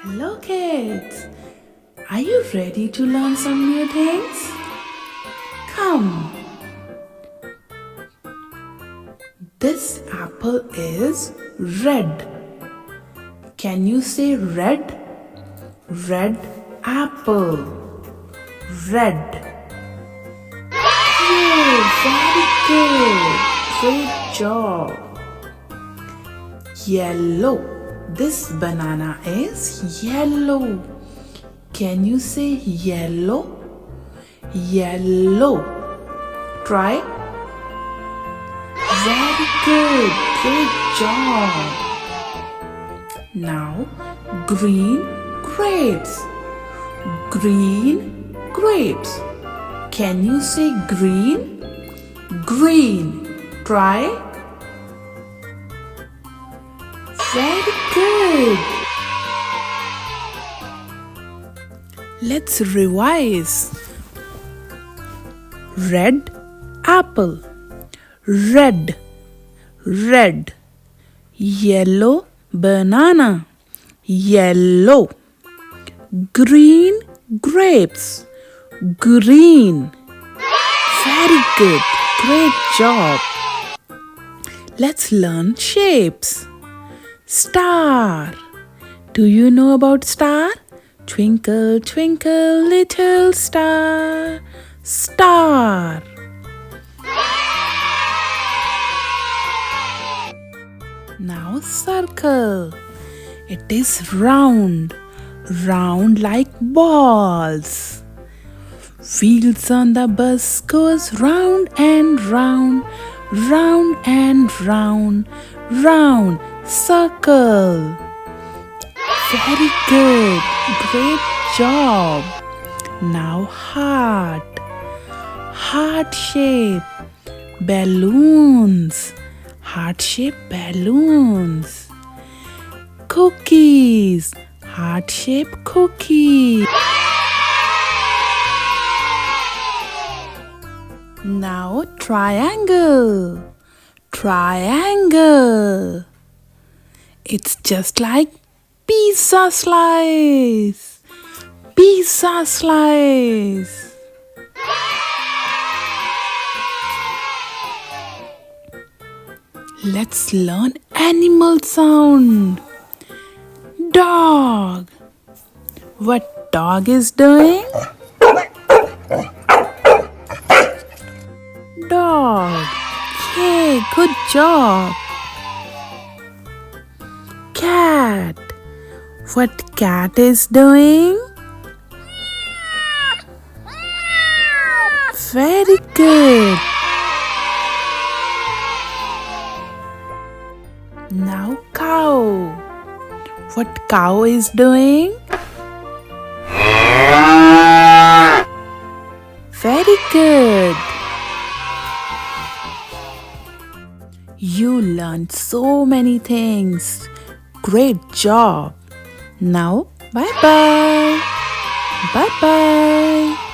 Hello kids! Are you ready to learn some new things? Come! This apple is red. Can you say red? Red apple. Red. Yay! Very good! Great job! Yellow. This banana is yellow. Can you say yellow? Yellow. Try. Very good. Great job. Now, green grapes. Green grapes. Can you say green? Green. Try. Very good. Let's revise. Red apple. Red. Red. Yellow banana. Yellow. Green grapes. Green. Very good. Great job. Let's learn shapes. Star. Do you know about star? Twinkle, twinkle, little star. Star. Now circle. It is round. Round like balls. Wheels on the bus goes round and round. Round and round. Round. Circle. Very good. Great job. Now heart. Heart shape. Balloons. Heart shape balloons. Cookies. Heart shape cookie. Now triangle. Triangle. It's just like pizza slice. Pizza slice. Let's learn animal sound. Dog. What dog is doing? Dog. Yay, good job. Cat. What cat is doing? Very good. Now cow. What cow is doing? Very good. You learned so many things. Great job. Now, bye-bye. Bye-bye.